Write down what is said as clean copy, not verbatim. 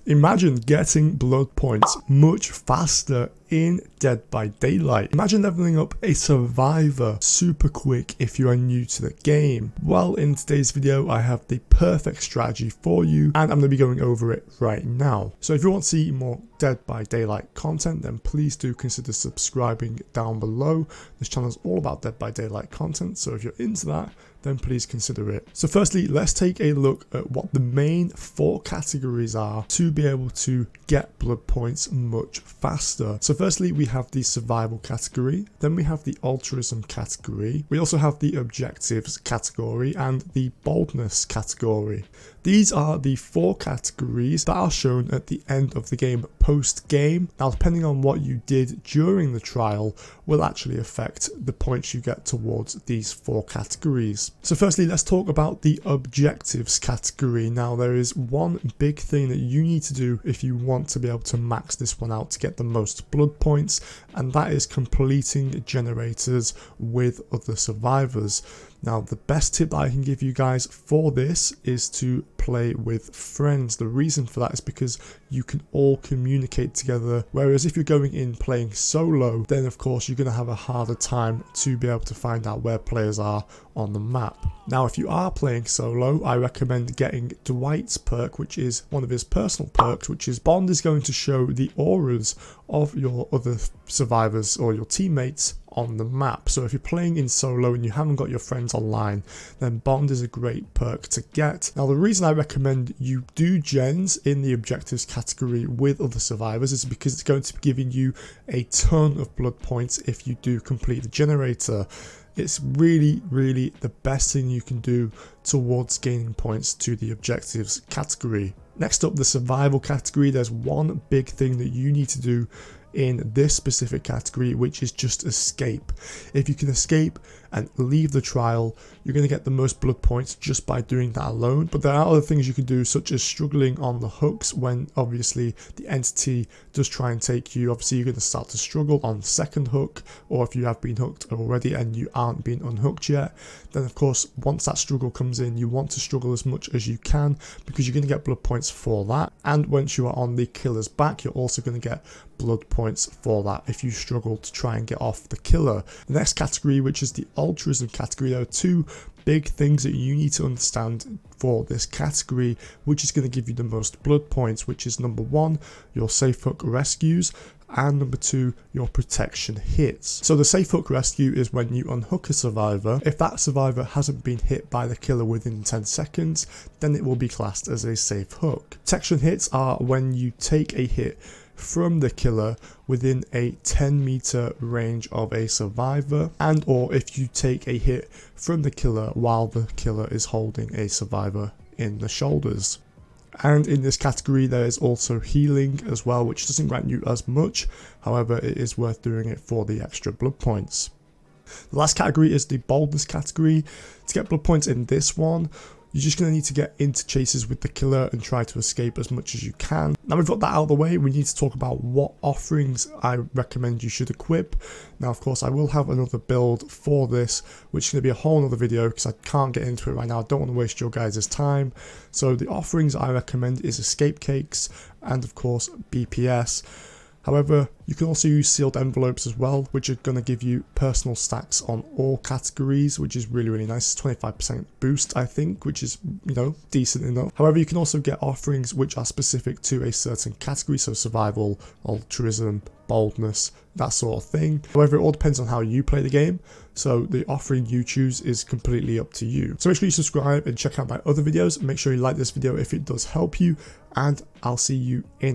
Imagine getting blood points much faster in Dead by Daylight. Imagine leveling up a survivor super quick if you are new to the game. Well, in today's video I have the perfect strategy for you and I'm going to be going over it right now. So if you want to see more Dead by Daylight content, then please do consider subscribing down below. This channel is all about Dead by Daylight content, so if you're into that, then please consider it. So firstly, let's take a look at what the main 4 categories are to be able to get blood points much faster. So firstly, we have the survival category, then we have the ALTRISM category, we also have the objectives category and the boldness category. These are the 4 categories that are shown at the end of the game post game. Now, depending on what you did during the trial will actually affect the points you get towards these 4 categories. So firstly, let's talk about the objectives category. Now, there is one big thing that you need to do if you want to be able to max this one out to get the most blood points, and that is completing generators with other survivors. Now, the best tip that I can give you guys for this is to play with friends. The reason for that is because you can all communicate together, whereas if you're going in playing solo, then of course you're going to have a harder time to be able to find out where players are on the map. Now, if you are playing solo, I recommend getting Dwight's perk, which is one of his personal perks, which is Bond is going to show the auras of your other survivors or your teammates on the map. So if you're playing in solo and you haven't got your friends online, then Bond is a great perk to get. Now, the reason I recommend you do gens in the objectives category with other survivors is because it's going to be giving you a ton of blood points if you do complete the generator. It's really the best thing you can do towards gaining points to the objectives category. Next up, the survival category. There's one big thing that you need to do in this specific category, which is just escape. If you can escape and leave the trial, you're going to get the most blood points just by doing that alone. But there are other things you can do, such as struggling on the hooks when obviously the entity does try and take you. Obviously, you're going to start to struggle on the second hook, or if you have been hooked already and you aren't been unhooked yet, then of course once that struggle comes in, you want to struggle as much as you can because you're going to get blood points for that. And once you are on the killer's back, you're also going to get blood points for that if you struggle to try and get off the killer. The next category, which is the ALTRISM category, there are 2 big things that you need to understand for this category, which is going to give you the most blood points, which is number 1, your safe hook rescues, and number 2, your protection hits. So the safe hook rescue is when you unhook a survivor. If that survivor hasn't been hit by the killer within 10 seconds, then it will be classed as a safe hook. Protection hits are when you take a hit from the killer within a 10-meter range of a survivor, and or if you take a hit from the killer while the killer is holding a survivor in the shoulders. And in this category there is also healing as well, which doesn't grant you as much, however it is worth doing it for the extra blood points. The last category is the boldness category. To get blood points in this one, you're just going to need to get into chases with the killer and try to escape as much as you can. Now we've got that out of the way, we need to talk about what offerings I recommend you should equip. Now, of course, I will have another build for this, which is going to be a whole other video because I can't get into it right now. I don't want to waste your guys' time. So the offerings I recommend is escape cakes and, of course, BPS. However, you can also use sealed envelopes as well, which are going to give you personal stacks on all categories, which is really nice. 25% boost, I think, which is, decent enough. However, you can also get offerings which are specific to a certain category, so survival, altruism, boldness, that sort of thing. However, it all depends on how you play the game, so the offering you choose is completely up to you. So make sure you subscribe and check out my other videos. Make sure you like this video if it does help you, and I'll see you in